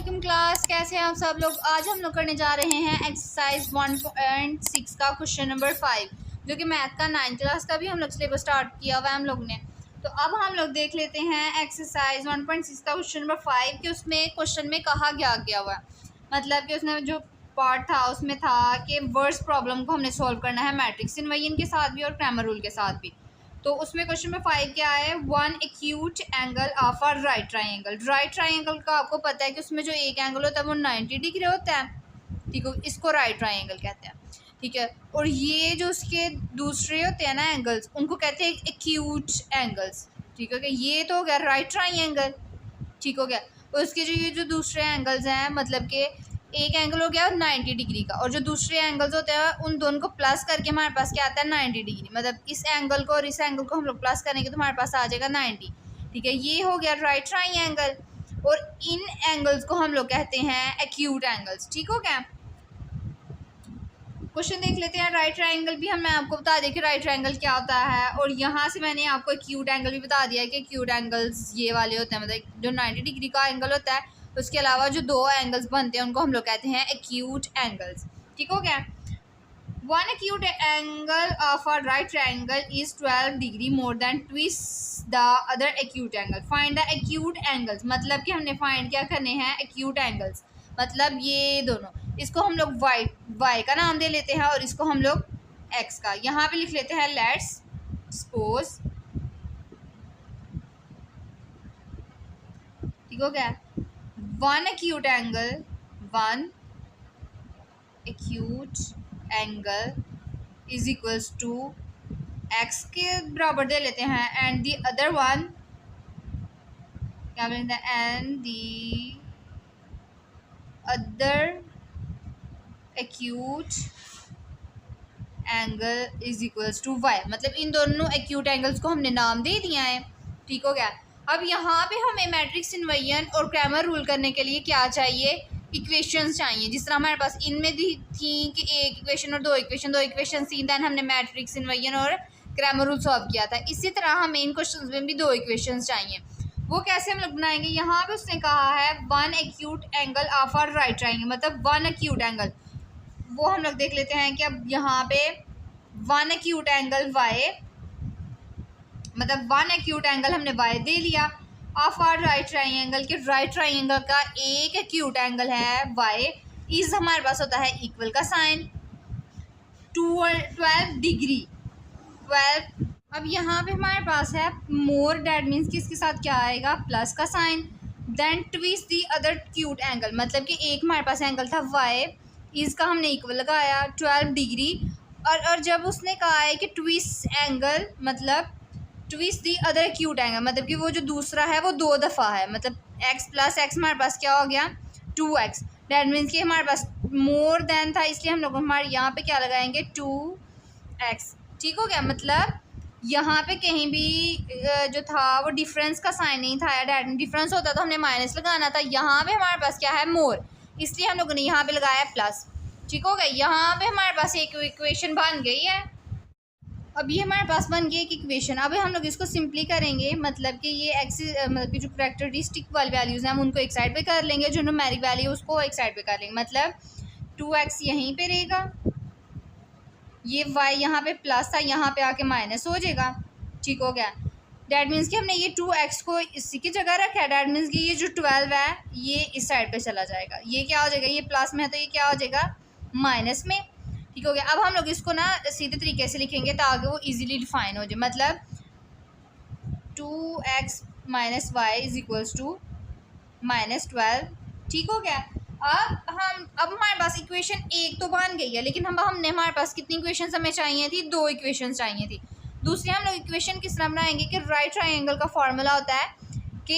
वालेकुम क्लास, कैसे हैं आप सब लोग। आज हम लोग करने जा रहे हैं एक्सरसाइज 1.6 का क्वेश्चन नंबर 5, जो कि मैथ का 9th क्लास का भी हम लोग सिलेबस स्टार्ट किया हुआ है हम लोग ने। तो अब हम लोग देख लेते हैं एक्सरसाइज 1.6 का क्वेश्चन नंबर 5 कि उसमें क्वेश्चन में कहा गया हुआ है। मतलब कि उसने जो पार्ट था उसमें था कि वर्स प्रॉब्लम को हमने सॉल्व करना है मैट्रिक्स इनवर्जन के साथ भी और क्रैमर रूल के साथ भी। तो उसमें क्वेश्चन में 5 क्या है, one acute angle of a right triangle. Right triangle का आपको पता है कि उसमें जो एक एंगल होता है वो 90 डिग्री होता है, ठीक है, इसको राइट ट्राइंगल कहते हैं, ठीक है। और ये जो उसके दूसरे होते हैं ना एंगल्स, उनको कहते हैं एक्यूट एंगल्स, ठीक है। ये तो हो गया राइट ट्राइंगल, ठीक हो गया। और उसके जो ये जो दूसरे एंगल्स हैं, मतलब कि एक एंगल हो गया 90 डिग्री का, और जो दूसरे एंगल्स होते हैं उन दोनों को प्लस करके हमारे पास क्या आता है 90 डिग्री। मतलब इस एंगल को और इस एंगल को हम लोग प्लस करेंगे तो हमारे पास आ जाएगा 90, ठीक है। ये हो गया राइट ट्राइंगल, और इन एंगल्स को हम लोग कहते हैं एक्यूट एंगल्स, ठीक हो गया। क्वेश्चन देख लेते हैं। राइट ट्राइंगल भी मैं आपको बता दें कि राइट ट्राइंगल क्या होता है, और यहाँ से मैंने आपको एक्यूट एंगल भी बता दिया है कि एक्यूट एंगल्स ये वाले होते हैं, मतलब जो 90 डिग्री का एंगल होता है उसके अलावा जो दो एंगल्स बनते हैं उनको हम लोग कहते हैं एक्यूट एंगल्स, ठीक हो गया। One acute angle of a right triangle is 12 degree more than twice the other acute angle. Find the acute angles, मतलब कि हमने फाइंड क्या करने हैं एक्यूट एंगल्स, मतलब ये दोनों। इसको हम लोग y का नाम दे लेते हैं और इसको हम लोग x का। यहाँ पे लिख लेते हैं लेट्स सपोज, ठीक हो गया। One acute angle is equals to x के बराबर दे लेते हैं, एंड दी अदर वन क्या बोलते हैं, and the other acute angle is equals to y। मतलब इन दोनों एक्यूट एंगल्स को हमने नाम दे दिया है, ठीक हो गया। अब यहाँ पे हमें मैट्रिक्स इन्वर्जन और क्रैमर रूल करने के लिए क्या चाहिए, इक्वेशंस चाहिए। जिस तरह हमारे पास इनमें थी कि एक इक्वेशन और दो इक्वेशन थी, दैन हमने मैट्रिक्स इन्वर्जन और क्रैमर रूल सॉल्व किया था। इसी तरह हमें इन क्वेश्चन में भी दो इक्वेशंस चाहिए। वो कैसे हम लोग बनाएंगे, यहाँ पे उसने कहा है one acute angle of a right triangle, मतलब वन एक्यूट एंगल। वो हम लोग देख लेते हैं कि अब यहाँ पे वन एक्यूट एंगल y, मतलब वन एक्यूट एंगल हमने y दे लिया ऑफ आर राइट ट्राइंगल के। राइट ट्राइंगल का एक एक्यूट एंगल है y, इस हमारे पास होता है इक्वल का साइन 12 डिग्री 12। अब यहाँ पे हमारे पास है मोर, डैट मीन्स कि इसके साथ क्या आएगा प्लस का sign, then twist the other cute angle, मतलब कि एक हमारे पास एंगल था y, इसका हमने इक्वल लगाया 12 डिग्री। और जब उसने कहा है कि ट्विस्ट एंगल, मतलब twist the other acute angle, मतलब कि वो जो दूसरा है वो दो दफ़ा है, मतलब x प्लस एक्स हमारे पास क्या हो गया 2x। डैट मीन्स कि हमारे पास मोर देन था, इसलिए हम लोग हमारे यहाँ पे क्या लगाएंगे 2x, ठीक हो गया। मतलब यहाँ पे कहीं भी जो था वो डिफरेंस का साइन नहीं था, डैट डिफरेंस होता तो हमने माइनस लगाना था। यहाँ पे हमारे पास क्या है मोर, इसलिए हम लोगों ने यहाँ पे लगाया प्लस, ठीक हो गया। यहाँ पे हमारे पास एक इक्वेशन बन गई है। अब ये हमारे पास बन गई एक इक्वेशन। अब हम लोग इसको सिंपली करेंगे, मतलब कि ये एक्सिस, मतलब कि जो करैक्टरिस्टिक वाली वैल्यूज़ हैं हम उनको एक साइड पे कर लेंगे, जो न्यूमेरिक वैल्यू उसको एक साइड पे कर लेंगे। मतलब 2x यहीं पे रहेगा, ये y यहाँ पे प्लस था यहाँ पे आके माइनस हो जाएगा, ठीक हो गया। डैट मीन्स कि हमने ये 2x को इसी की जगह रखा है, डैट मीन्स कि ये जो 12 है ये इस साइड पे चला जाएगा। ये क्या हो जाएगा, ये प्लस में है तो ये क्या हो जाएगा माइनस में, ठीक हो गया। अब हम लोग इसको ना सीधे तरीके से लिखेंगे ताकि वो इजीली डिफाइन हो जाए। मतलब 2x minus y is equals to -12, ठीक हो गया। अब हमारे पास इक्वेशन एक तो बन गई है, लेकिन हमने हमारे पास कितनी इक्वेशन हमें चाहिए थी, दो इक्वेशन चाहिए थी। दूसरी हम लोग इक्वेशन किस तरह बनाएंगे कि राइट ट्राइंगल का फॉर्मूला होता है कि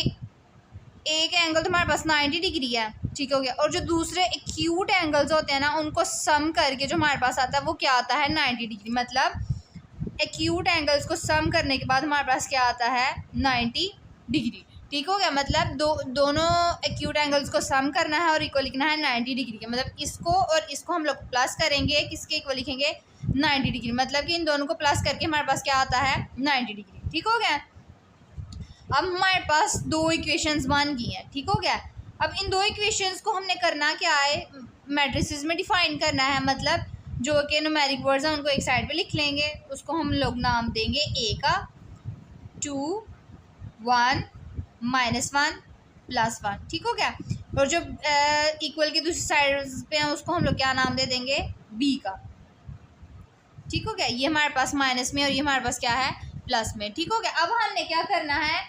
एक एंगल तो हमारे पास 90 डिग्री है, ठीक हो गया, और जो दूसरे एक्यूट एंगल्स होते हैं ना उनको सम करके जो हमारे पास आता है वो क्या आता है 90 डिग्री। मतलब एक्यूट एंगल्स को सम करने के बाद हमारे पास क्या आता है 90 डिग्री, ठीक हो गया। मतलब दोनों एक्यूट एंगल्स को सम करना है और इक्वल लिखना है 90 डिग्री के। मतलब इसको और इसको हम लोग प्लस करेंगे, किसके इक्वल लिखेंगे 90 डिग्री। मतलब कि इन दोनों को प्लस करके हमारे पास क्या आता है 90 डिग्री, ठीक हो गया। अब हमारे पास दो इक्वेशंस बन गई हैं, ठीक हो गया। अब इन दो इक्वेशंस को हमने करना क्या है, मैट्रिसेस में डिफाइन करना है। मतलब जो कि न्यूमेरिक वर्ड्स हैं उनको एक साइड पे लिख लेंगे, उसको हम लोग नाम देंगे ए का, 2 1 -1 +1, ठीक हो गया। और जो इक्वल की दूसरी साइड पे हैं उसको हम लोग क्या नाम दे देंगे, बी का, ठीक हो गया। ये हमारे पास माइनस में और ये हमारे पास क्या है, प्लस में, ठीक हो गया। अब हमने क्या करना है,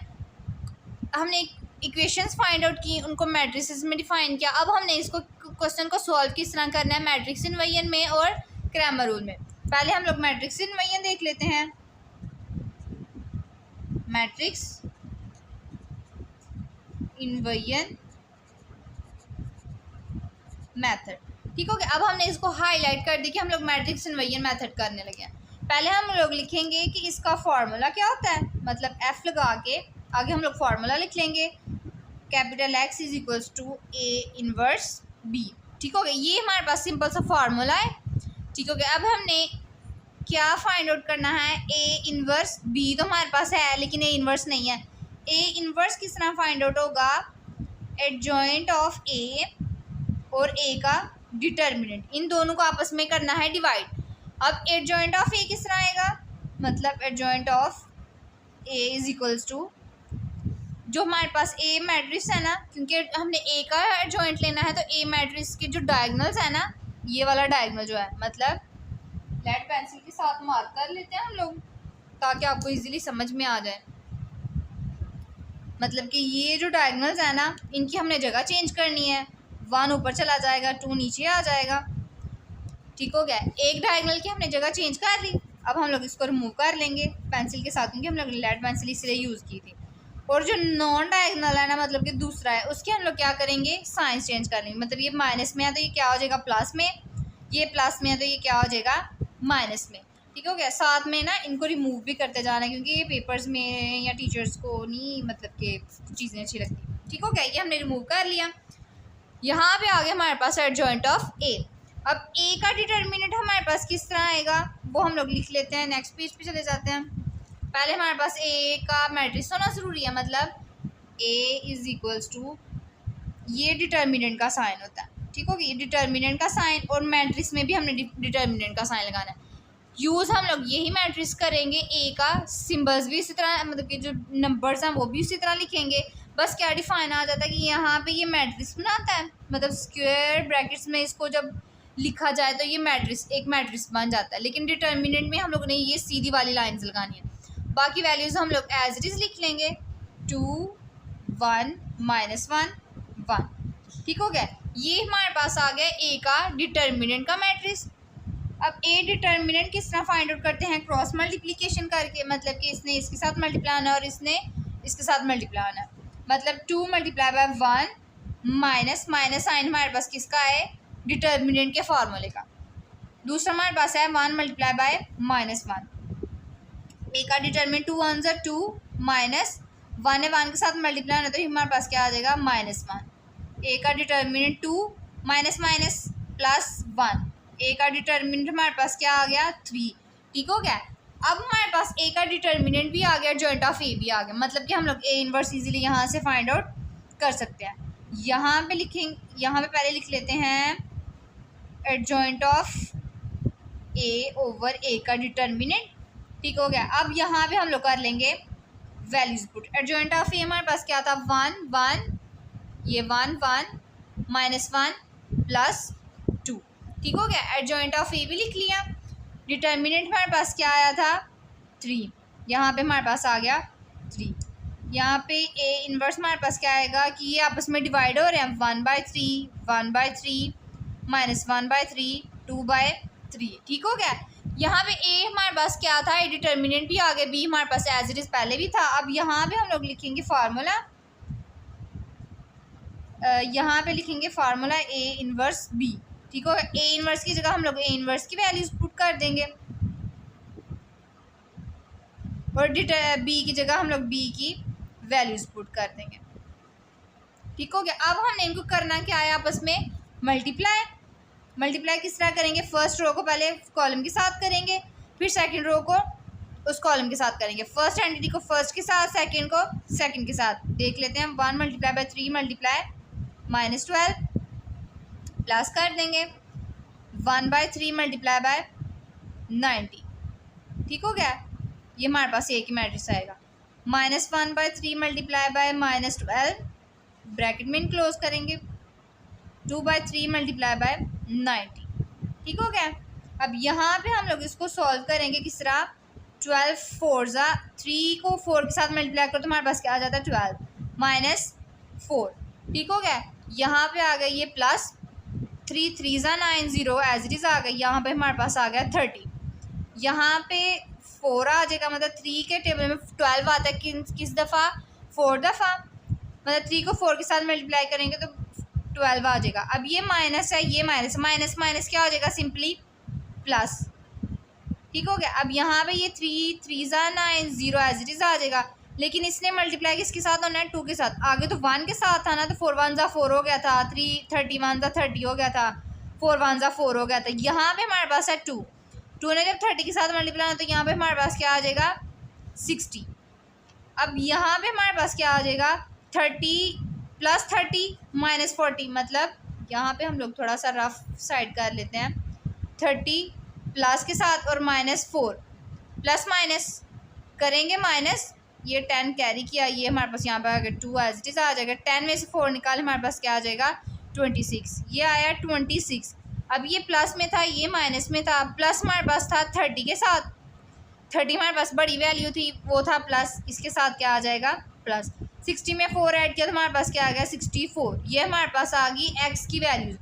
हमने इक्वेशंस फाइंड आउट की, उनको मैट्रिसेस में डिफाइन किया। अब हमने इसको क्वेश्चन को सॉल्व किस तरह करना है, मैट्रिक्स इनवर्जन में और क्रैमर रूल में। पहले हम लोग मैट्रिक्स इनवर्जन देख लेते हैं, मैट्रिक्स इनवर्जन मेथड, ठीक हो गया। अब हमने इसको हाईलाइट कर दी कि हम लोग मैट्रिक्स इनवर्जन मेथड करने लगे हैं। पहले हम लोग लिखेंगे कि इसका फॉर्मूला क्या होता है, मतलब एफ लगा के आगे हम लोग फार्मूला लिख लेंगे, capital x is equals to A inverse B, ठीक हो गया। ये हमारे पास सिंपल सा फार्मूला है, ठीक हो गया। अब हमने क्या फाइंड आउट करना है, ए इनवर्स बी तो हमारे पास है लेकिन ए इनवर्स नहीं है। ए इनवर्स किस तरह फाइंड आउट होगा, एडजॉइंट ऑफ ए और ए का डिटर्मिनेंट, इन दोनों को आपस में करना है डिवाइड। अब एडजॉइंट ऑफ ए किस तरह आएगा, मतलब adjoint of A is equals to, जो हमारे पास ए मैट्रिक्स है ना, क्योंकि हमने ए का एडजॉइंट लेना है तो ए मैट्रिक्स के जो डायगोनल्स है ना, ये वाला डायगोनल जो है, मतलब लेड पेंसिल के साथ मार्क कर लेते हैं हम लोग ताकि आपको इजीली समझ में आ जाए। मतलब कि ये जो डायगोनल्स है ना, इनकी हमने जगह चेंज करनी है, 1 ऊपर चला जाएगा, 2 नीचे आ जाएगा, ठीक हो गया। एक डायगोनल की हमने जगह चेंज कर ली, अब हम लोग इसको रिमूव कर लेंगे पेंसिल के साथ, क्योंकि हम लोग लेड पेंसिल इसलिए यूज़ की थी। और जो नॉन डायगोनल है ना, मतलब कि दूसरा है, उसके हम लोग क्या करेंगे, साइंस चेंज कर लेंगे। मतलब ये माइनस में है तो ये क्या हो जाएगा, प्लस में, ये प्लस में है तो ये क्या हो जाएगा, माइनस में, ठीक हो गया। साथ में ना इनको रिमूव भी करते जाना है, क्योंकि ये पेपर्स में या टीचर्स को नहीं मतलब कि चीज़ें अच्छी लगती, ठीक हो गया। ये हमने रिमूव कर लिया। यहाँ पे आ गया हमारे पास एडजॉइंट ऑफ ए। अब ए का डिटर्मिनेंट हमारे पास किस तरह आएगा, वो हम लोग लिख लेते हैं। नेक्स्ट पेज पे चले जाते हैं। पहले हमारे पास ए का मैट्रिक्स होना ज़रूरी है, मतलब ए इज इक्वल्स टू, ये डिटर्मिनेंट का साइन होता है, ठीक हो गया। ये डिटर्मिनेंट का साइन, और मैट्रिक्स में भी हमने डिटर्मिनेंट का साइन लगाना है। यूज़ हम लोग यही मैट्रिक्स करेंगे, ए का सिंबल्स भी इसी तरह, मतलब कि जो नंबर्स हैं वो भी उसी तरह लिखेंगे। बस क्या डिफाइन आ जाता है कि यहाँ पे ये मैट्रिक्स बनाता है, मतलब स्क्वायर ब्रैकेट्स में इसको जब लिखा जाए तो ये मैट्रिक्स एक मैट्रिक्स बन जाता है। लेकिन डिटर्मिनेंट में हम लोग ने ये सीधी वाली लाइन्स लगानी है। बाकी वैल्यूज़ हम लोग एज इट इज़ लिख लेंगे, 2 1 -1 1, ठीक हो गया। ये हमारे पास आ गया ए का डिटर्मिनेंट का मैट्रिक्स। अब ए डिटर्मिनेंट किस तरह फाइंड आउट करते हैं, क्रॉस मल्टीप्लिकेशन करके, मतलब कि इसने इसके साथ मल्टीप्लाई होना है और इसने इसके साथ मल्टीप्लाई होना है। मतलब 2 × 1 माइनस माइनस साइन हमारे पास किसका है, डिटर्मिनेंट के फार्मूले का। दूसरा हमारे पास है 1 × -1, ए का डिटर्मिनेंट 2 1 × 2 माइनस 1 है, 1 के साथ मल्टीप्लाई होना तो हमारे पास क्या आ जाएगा, -1। ए का डिटर्मिनेंट 2 माइनस माइनस +1, ए का डिटर्मिनेंट हमारे पास क्या आ गया, 3, ठीक हो गया। अब हमारे पास ए का डिटर्मिनेंट भी आ गया, जॉइंट ऑफ ए भी आ गया, मतलब कि हम लोग ए इनवर्स इजीली यहाँ से फाइंड आउट कर सकते हैं। यहाँ पे लिखेंगे, यहाँ पे पहले लिख लेते हैं एडजॉइंट ऑफ ए ओवर ए का डिटर्मिनेंट, ठीक हो गया। अब यहाँ पे हम लोग कर लेंगे वैल्यूज पुट। एडजॉइंट ऑफ ए हमारे पास क्या था, 1 1, ये 1 1 -1 +2, ठीक हो गया। एडजॉइंट ऑफ ए भी लिख लिया। डिटर्मिनेंट हमारे पास क्या आया था, 3, यहाँ पे हमारे पास आ गया 3। यहाँ पे ए इनवर्स हमारे पास क्या आएगा कि ये आपस में डिवाइड हो रहे हैं, 1/3 1/3 -1/3 2/3, ठीक हो गया। यहाँ पे ए हमारे पास क्या था, ए डिटर्मिनेंट भी आ गया, बी हमारे पास एज इट इज़ पहले भी था। अब यहाँ पे हम लोग लिखेंगे फार्मूला, यहाँ पे लिखेंगे फार्मूला ए इनवर्स बी, ठीक हो गया। ए इनवर्स की जगह हम लोग ए इनवर्स की वैल्यूज पुट कर देंगे और बी की जगह हम लोग बी की वैल्यूज पुट कर देंगे, ठीक हो गया। अब हमने इनको करना क्या है, आपस में मल्टीप्लाई। मल्टीप्लाई किस तरह करेंगे, फर्स्ट रो को पहले कॉलम के साथ करेंगे, फिर सेकंड रो को उस कॉलम के साथ करेंगे। फर्स्ट एंटिटी को फर्स्ट के साथ, सेकंड को सेकंड के साथ। देख लेते हैं, 1 × 3 × -12 प्लस कर देंगे 1/3 मल्टीप्लाई बाय 90। ठीक हो गया, ये हमारे पास एक ही मैट्रिक्स आएगा। -1/3 मल्टीप्लाई बाय -12 ब्रैकेट में क्लोज करेंगे 2/3 मल्टीप्लाई बाय 90। ठीक हो गया। अब यहाँ पे हम लोग इसको सॉल्व करेंगे किस तरह, 12 4 3 को 4 के साथ मल्टीप्लाई करो तो हमारे पास क्या आ जाता है 12 -4। ठीक हो गया, यहाँ पे आ गई ये प्लस 3 3 9 0 एज इट इज़ आ गई। यहाँ पे हमारे पास आ गया 30। यहाँ पे 4 आ जाएगा, मतलब 3 के टेबल में 12 आता है किस दफ़ा, 4 दफ़ा, मतलब 3 को 4 के साथ मल्टीप्लाई करेंगे तो 12 आ जाएगा। अब ये माइनस है, ये माइनस माइनस क्या हो जाएगा, सिंपली प्लस। ठीक हो गया। अब यहाँ पे ये 3 3 9 0 एज इट इज़ आ जाएगा, लेकिन इसने मल्टीप्लाई किसके साथ होना है, 2 के साथ। आगे तो 1 के साथ था ना, तो 4 1 4 हो गया था, 3 31 30 हो गया था, 4 1 4 हो गया था। यहाँ पे हमारे पास है 2 ने जब 30 के साथ मल्टीप्लाई होना तो यहाँ पे हमारे पास क्या आ जाएगा 60। अब यहाँ पे हमारे पास क्या आ जाएगा 30 + 30 -40, मतलब यहाँ पे हम लोग थोड़ा सा रफ साइड कर लेते हैं। 30 प्लस के साथ और -4 प्लस माइनस करेंगे माइनस, ये 10 कैरी किया, ये हमारे पास यहाँ पे आ गया 2 एज इट इज़ आ जाएगा। 10 में से 4 निकाले हमारे पास क्या आ जाएगा 26, ये आया 26। अब ये प्लस में था, ये माइनस में था। प्लस हमारे पास था 30 के साथ, 30 हमारे पास बड़ी वैल्यू थी, वो था प्लस, इसके साथ क्या आ जाएगा प्लस। 60 में 4 ऐड किया तो हमारे पास क्या आ गया 64। ये हमारे पास आ गई x की वैल्यू,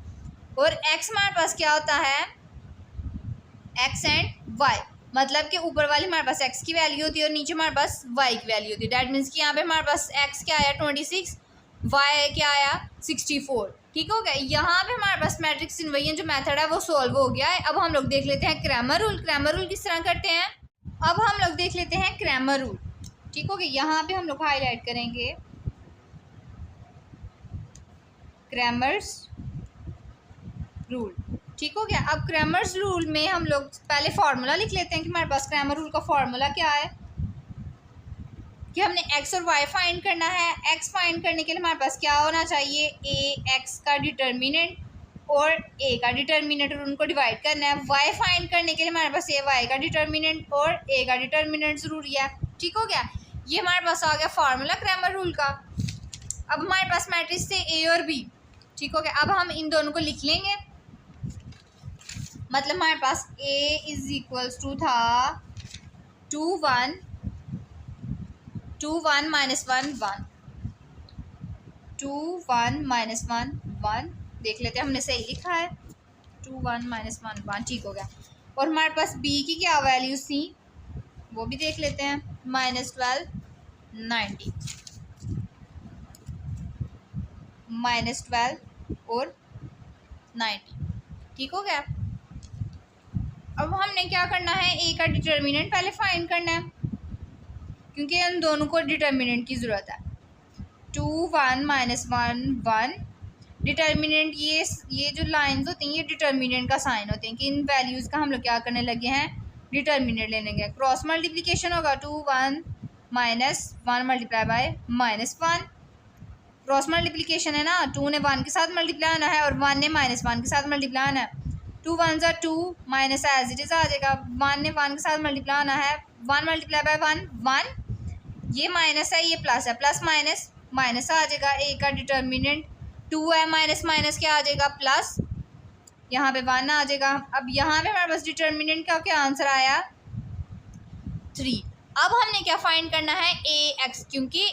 और x हमारे पास क्या होता है x एंड y, मतलब कि ऊपर वाली हमारे पास x की वैल्यू होती है और नीचे हमारे पास y की वैल्यू होती है। डैट मीन्स कि यहाँ पे हमारे पास x क्या आया 26, y क्या आया 64। ठीक हो गया। यहाँ पे हमारे पास मैट्रिक्स इन्वर्जन जो मेथड है वो सॉल्व हो गया है। अब हम लोग देख लेते हैं क्रैमर रूल। क्रैमर रूल किस तरह करते हैं, अब हम लोग देख लेते हैं क्रैमर रूल। ठीक हो गया, यहाँ पे हम लोग हाईलाइट करेंगे क्रैमर्स रूल। ठीक हो गया। अब क्रैमर्स रूल में हम लोग पहले फार्मूला लिख लेते हैं कि हमारे पास क्रैमर रूल का फार्मूला क्या है, कि हमने x और y फाइंड करना है। x फाइंड करने के लिए हमारे पास क्या होना चाहिए, a x का डिटर्मिनेंट और a का डिटर्मिनेंट, और उनको डिवाइड करना है। y फाइंड करने के लिए हमारे पास a y का डिटर्मिनेंट और a का डिटर्मिनेंट ज़रूरी है। ठीक हो गया, ये हमारे पास आ गया फार्मूला क्रैमर रूल का। अब हमारे पास मैट्रिक्स थे a और b। ठीक हो गया, अब हम इन दोनों को लिख लेंगे। मतलब हमारे पास a = था 2 1 2 1 -1 1 2 1 -1 1, देख लेते हैं हमने सही लिखा है 2 1 -1 1। ठीक हो गया। और हमारे पास b की क्या वैल्यूज थी वो भी देख लेते हैं, -12 90 -12 और 90। ठीक हो गया। अब हमने क्या करना है, a का डिटर्मिनेंट पहले फाइंड करना है, क्योंकि हम दोनों को डिटर्मिनेंट की ज़रूरत है। 2 1 -1 1 डिटर्मिनेंट, ये जो लाइंस होती हैं ये डिटर्मिनेंट का साइन होते हैं कि इन वैल्यूज़ का हम लोग क्या करने लगे हैं, डिटर्मिनेंट लेने लगे। क्रॉस मल्टीप्लिकेशन होगा 2 1 -1 मल्टीप्लाई बाय -1, क्रॉस मल्टीप्लिकेशन है ना, 2 ने 1 के साथ मल्टीप्लाई होना है और 1 ने -1 के साथ मल्टीप्लाई होना है। 2 1 2 माइनस एज इट इज़ आ जाएगा, 1 ने 1 के साथ मल्टीप्लाई होना है, 1 मल्टीप्लाई बाय 1 1, ये माइनस है ये प्लस है, प्लस माइनस माइनस आ जाएगा। a का डिटर्मिनेंट 2 है, माइनस माइनस क्या आ जाएगा प्लस, यहाँ पे 1 आ जाएगा। अब यहाँ पे हमारे पास डिटर्मिनेंट का क्या आंसर आया 3। अब हमने क्या फाइंड करना है, ax, क्योंकि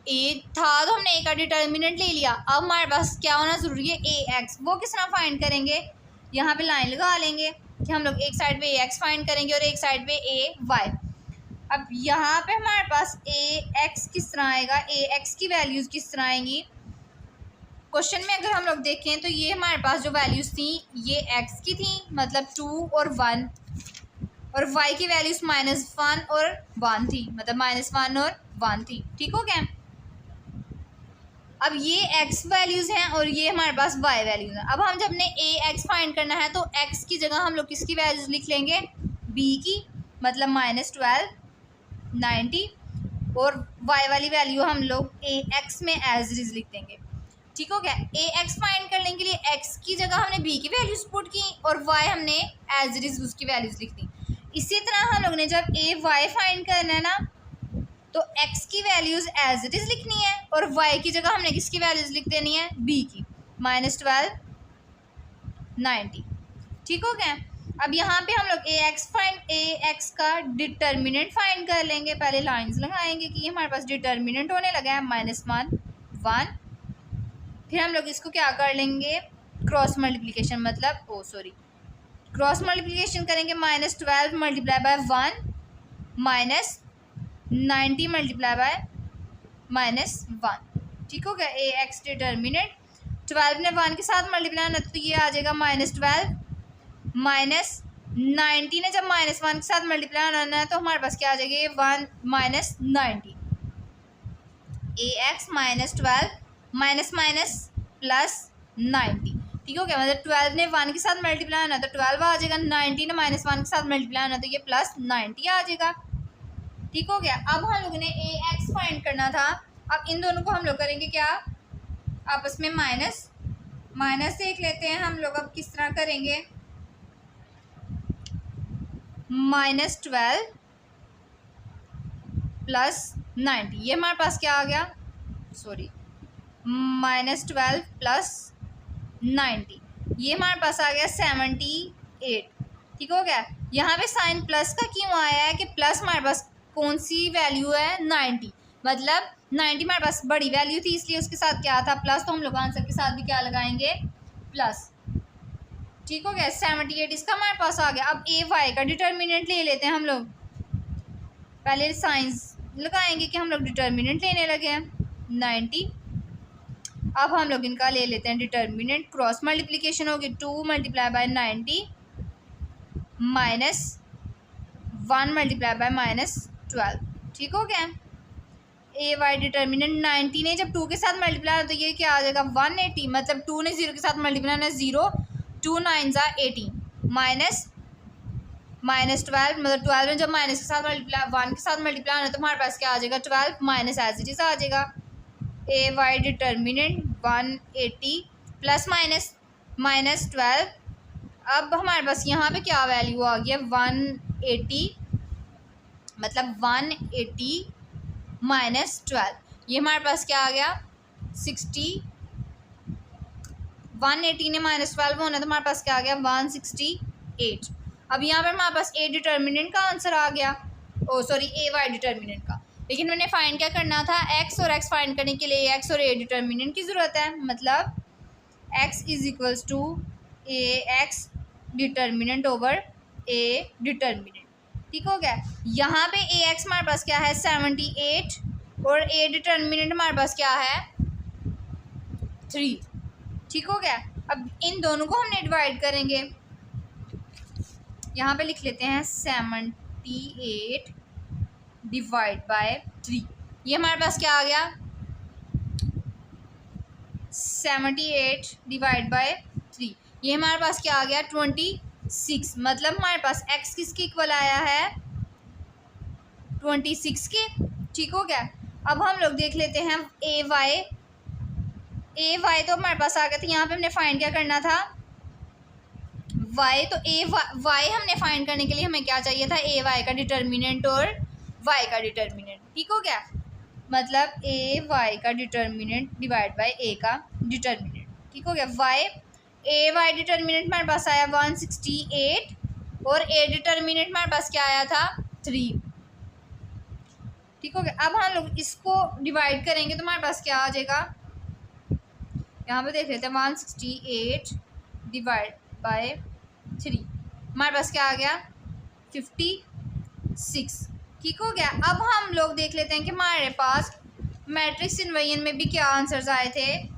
a था तो हमने a का डिटर्मिनेंट ले लिया। अब हमारे पास क्या होना ज़रूरी है, ax। वो किस तरह फाइंड करेंगे, यहाँ पे लाइन लगा लेंगे कि हम लोग एक साइड पे ax फाइंड करेंगे और एक साइड पे ay। अब यहाँ पे हमारे पास ax किस तरह आएगा, ax की वैल्यूज़ किस तरह आएंगी। क्वेश्चन में अगर हम लोग देखें तो ये हमारे पास जो वैल्यूज़ थी ये x की थी, मतलब 2 और 1, और y की वैल्यूज़ -1 और 1 थी, मतलब -1 और 1 थी। ठीक हो गया। अब ये x वैल्यूज़ हैं और ये हमारे पास y वैल्यूज़ हैं। अब हम जब ने ax फाइंड करना है तो x की जगह हम लोग किसकी वैल्यूज़ लिख लेंगे, b की, मतलब -12 90, और y वाली वैल्यू हम लोग ax में एज इट इज़ लिख देंगे। ठीक हो गया। ए एक्स फाइंड करने के लिए एक्स की जगह हमने बी की वैल्यूज पुट की और वाई हमने एज इट इज उसकी वैल्यूज लिख दी। इसी तरह हम लोग ने जब ए वाई फाइंड करना है ना, तो एक्स की वैल्यूज एज इट इज लिखनी है और वाई की जगह हमने किसकी वैल्यूज लिख देनी है, बी की, -12 90। ठीक हो गया। अब यहाँ पे हम लोग ए एक्स का डिटर्मिनेंट फाइंड कर लेंगे। पहले लाइंस लगाएंगे कि हमारे पास डिटर्मिनेंट होने लगा है -1 1। फिर हम लोग इसको क्या कर लेंगे, क्रॉस मल्टीप्लिकेशन, मतलब क्रॉस मल्टीप्लिकेशन करेंगे। -12 मल्टीप्लाई बाय 1 -90 मल्टीप्लाई बाय -1। ठीक हो गया। ए एक्स डिटर्मिनेंट 12 ने 1 के साथ मल्टीप्लाई होना तो ये आ जाएगा -12 -90 ने जब -1 के साथ मल्टीप्लाई होना है तो हमारे पास क्या आ जाएगा, ये 1 -90 ए एक्स -12 +90। ठीक हो गया। मतलब 12 ने 1 के साथ मल्टीप्लाई होना तो 12 आ जाएगा, 90 ने -1 के साथ मल्टीप्लाई होना तो ये +90 आ जाएगा। ठीक हो गया। अब हम लोगों ने ए एक्स फाइंड करना था। अब इन दोनों को हम लोग करेंगे क्या, आपस में माइनस देख लेते हैं हम लोग। अब किस तरह करेंगे, -12 +90, ये हमारे पास क्या आ गया, -12 +90, ये हमारे पास आ गया 78। ठीक हो गया। यहाँ पे साइन प्लस का क्यों आया है कि प्लस हमारे पास कौन सी वैल्यू है, 90, मतलब 90 हमारे पास बड़ी वैल्यू थी इसलिए उसके साथ क्या था, प्लस, तो हम लोग आंसर के साथ भी क्या लगाएंगे, प्लस। ठीक हो गया। 78 इसका हमारे पास आ गया। अब ए वाई का डिटर्मिनेंट ले लेते हैं हम लोग। पहले साइंस लगाएंगे कि हम लोग डिटर्मिनेंट लेने लगे हैं 90। अब हम लोग इनका ले लेते हैं डिटर्मिनेंट, क्रॉस मल्टीप्लिकेशन होगी 2 मल्टीप्लाई बाय 90 -1 मल्टीप्लाई बाय -12। ठीक हो गया। ए वाई डिटर्मिनेंट 90 ने जब 2 के साथ मल्टीप्लाई हो तो ये क्या आ जाएगा, 180, मतलब 2 ने 0 के साथ मल्टीप्लाई होना है, 0 2 9 18 -12, मतलब 12 में जब माइनस के साथ मल्टीप्लाई 1 के साथ मल्टीप्लाई होना तो हमारे पास क्या आ जाएगा, 12 माइनस एज इट इज आ जाएगा। ए वाई डिटर्मिनेंट 180 प्लस -12। अब हमारे पास यहाँ पे क्या वैल्यू आ गया, 180, मतलब 180 -12, ये हमारे पास क्या आ गया, 60। 180 ने -12 होना तो हमारे पास क्या आ गया, 168। अब यहाँ पे हमारे पास ए डिटर्मिनेंट का आंसर आ गया, ए वाई डिटर्मिनेंट का। लेकिन मैंने फाइंड क्या करना था, एक्स और एक्स फाइंड करने के लिए एक्स और ए डिटर्मिनेंट की ज़रूरत है, मतलब x is equals to A x determinant over A determinant. ठीक हो गया। यहाँ पे ए एक्स हमारे पास क्या है, 78 और ए डिटर्मिनेंट हमारे पास क्या है, 3। ठीक हो गया। अब इन दोनों को हमने डिवाइड करेंगे, यहाँ पे लिख लेते हैं 78 डिवाइड बाय 3, ये हमारे पास क्या आ गया, 78 डिवाइड बाय 3, ये हमारे पास क्या आ गया, 26, मतलब हमारे पास x किसके इक्वल आया है, 26 के। ठीक हो गया। अब हम लोग देख लेते हैं ए वाई तो हमारे पास आ गया था। यहाँ पे हमने फाइंड क्या करना था, y, तो ए वाई हमने फाइंड करने के लिए हमें क्या चाहिए था, ए वाई का डिटर्मिनेंट और y का डिटर्मिनेंट। ठीक हो गया। मतलब ए वाई का डिटर्मिनेंट डिवाइड बाय ए का डिटर्मिनेंट। ठीक हो गया। ए वाई डिटर्मिनेंट हमारे पास आया 168 और ए डिटर्मिनेंट हमारे पास क्या आया था, 3। ठीक हो गया। अब हम लोग इसको डिवाइड करेंगे तो हमारे पास क्या आ जाएगा, यहाँ पे देख लेते हैं, 168 डिवाइड बाय 3, हमारे पास क्या आ गया, 56। ठीक हो गया। अब हम लोग देख लेते हैं कि हमारे पास मैट्रिक्स इन्वर्जन में भी क्या आंसर्स आए थे।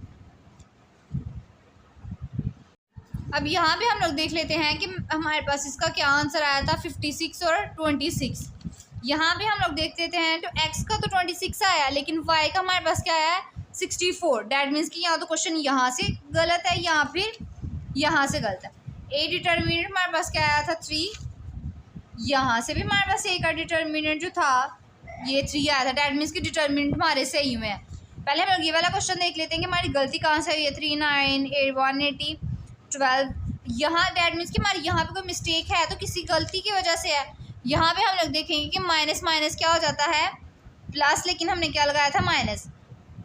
अब यहाँ पे हम लोग देख लेते हैं कि हमारे पास इसका क्या आंसर आया था, 56 और 26। यहाँ पे हम लोग देख लेते हैं तो x का तो 26 आया, लेकिन y का हमारे पास क्या है, 64। डैट मीन्स कि यहाँ तो क्वेश्चन यहाँ से गलत है या फिर यहाँ से गलत है। ए डिटर्मिनेंट हमारे पास क्या आया था, 3, यहाँ से भी हमारे पास ए का डिटर्मिनेंट जो था ये 3 आया था। डैट मीन्स कि डिटर्मिनेंट हमारे सही में है। पहले हम लोग ये वाला क्वेश्चन देख लेते हैं कि हमारी गलती कहाँ से हुई है। 3 9 8 180 12 यहाँ डैट मीन्स कि हमारी यहाँ पे कोई मिस्टेक है तो किसी गलती की वजह से है। यहाँ पे हम लोग देखेंगे कि माइनस माइनस क्या हो जाता है प्लस, लेकिन हमने क्या लगाया था माइनस,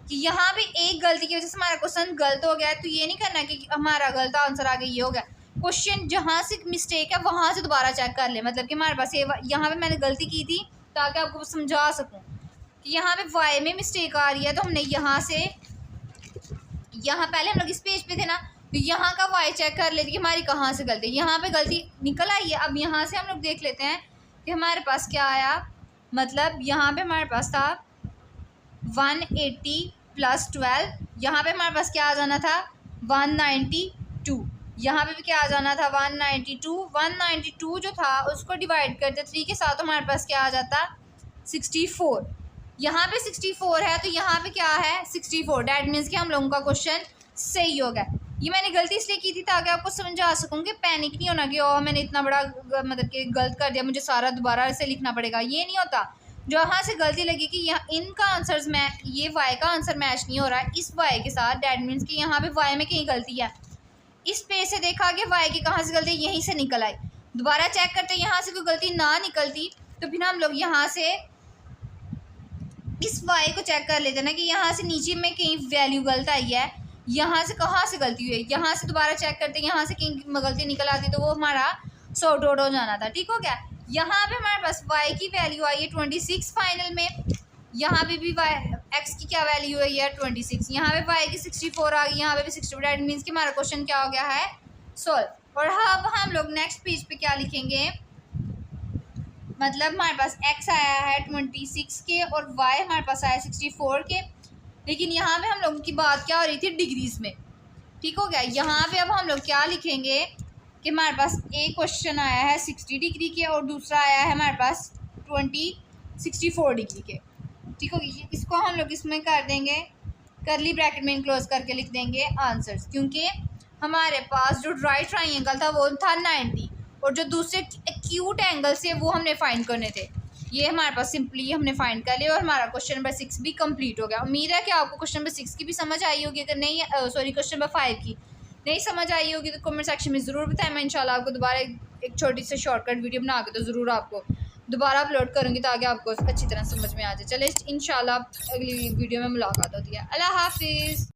कि यहाँ पे एक गलती की वजह से हमारा क्वेश्चन गलत हो गया है। तो ये नहीं करना कि हमारा गलत आंसर आगे ये हो गया। क्वेश्चन जहाँ से मिस्टेक है वहाँ से दोबारा चेक कर ले, मतलब कि हमारे पास ये यहाँ पे मैंने गलती की थी ताकि आपको समझा सकूँ कि यहाँ पे वाई में मिस्टेक आ रही है। तो हमने यहाँ से यहाँ पहले हम लोग इस पेज पे थे ना, तो यहाँ का वाई चेक कर लेते कि हमारी कहाँ से गलती, यहाँ पे गलती निकल आई है। अब यहाँ से हम लोग देख लेते हैं कि हमारे पास क्या आया, मतलब यहाँ पे हमारे पास था 180 + 12, यहाँ पे हमारे पास क्या आ जाना था 192, यहाँ पे भी क्या आ जाना था 192 जो था उसको डिवाइड करते 3 के साथ, हमारे पास क्या आ जाता 64। यहाँ पे 64 है तो यहाँ पे क्या है 64, डैट मीन्स कि हम लोगों का क्वेश्चन सही हो गया। ये मैंने गलती इसलिए की थी ताकि आपको समझा सकूँ कि पैनिक नहीं होना कि ओह मैंने इतना बड़ा मतलब कि गलत कर दिया, मुझे सारा दोबारा से लिखना पड़ेगा, ये नहीं होता। जहाँ से गलती लगी कि यहाँ इनका आंसर्स ये वाई का आंसर मैच नहीं हो रहा है इस वाई के साथ, डैट मीन्स कि यहाँ पे वाई में कहीं गलती है। इस पेज से देखा कि वाई की कहाँ से गलती, यहीं से निकल आई। दोबारा चेक करते यहाँ से कोई गलती ना निकलती तो फिर हम लोग यहाँ से इस वाई को चेक कर लेते ना कि यहाँ से नीचे में कहीं वैल्यू गलत आई है, यहाँ से कहाँ से गलती हुई है, यहाँ से दोबारा चेक करते यहाँ से कहीं गलती निकल आती तो वो हमारा सॉर्ट आउट हो जाना था। ठीक हो गया। यहाँ पे हमारे पास y की वैल्यू आई है 26 फाइनल में, यहाँ पे भी x की क्या वैल्यू है 26, यहाँ पे y की 64 आ गई, यहाँ पे भी 64, डैट मीन्स कि हमारा क्वेश्चन क्या हो गया है सॉल्व। और अब हम लोग नेक्स्ट पेज पे क्या लिखेंगे, मतलब हमारे पास x आया है 26 के और y हमारे पास आया 64 के, लेकिन यहाँ पे हम लोगों की बात क्या हो रही थी डिग्रीज में। ठीक हो गया। यहाँ पे अब हम लोग क्या लिखेंगे कि हमारे पास एक क्वेश्चन आया है 60 डिग्री के और दूसरा आया है हमारे पास 64 डिग्री के। ठीक हो गया। इसको हम लोग इसमें कर देंगे करली ब्रैकेट में इनक्लोज करके लिख देंगे आंसर्स, क्योंकि हमारे पास जो राइट ट्राइंगल था वो था 90 और जो दूसरे एक्यूट एंगल से वो हमने फाइंड करने थे, ये हमारे पास सिंपली हमने फाइंड कर लिया और हमारा क्वेश्चन नंबर 6 भी कंप्लीट हो गया। उम्मीद है कि आपको क्वेश्चन नंबर 6 की भी समझ आई होगी। अगर नहीं सॉरी क्वेश्चन नंबर 5 की नहीं समझ आई होगी तो कमेंट सेक्शन में ज़रूर बताएं। मैं इंशाल्लाह आपको दोबारा एक छोटी सी शॉर्टकट वीडियो बना के तो ज़रूर आपको दोबारा अपलोड करूँगी ताकि आपको अच्छी तरह समझ में आ जाए। चले इंशाल्लाह अगली वीडियो में मुलाकात होती है। अल्लाह हाफिज़।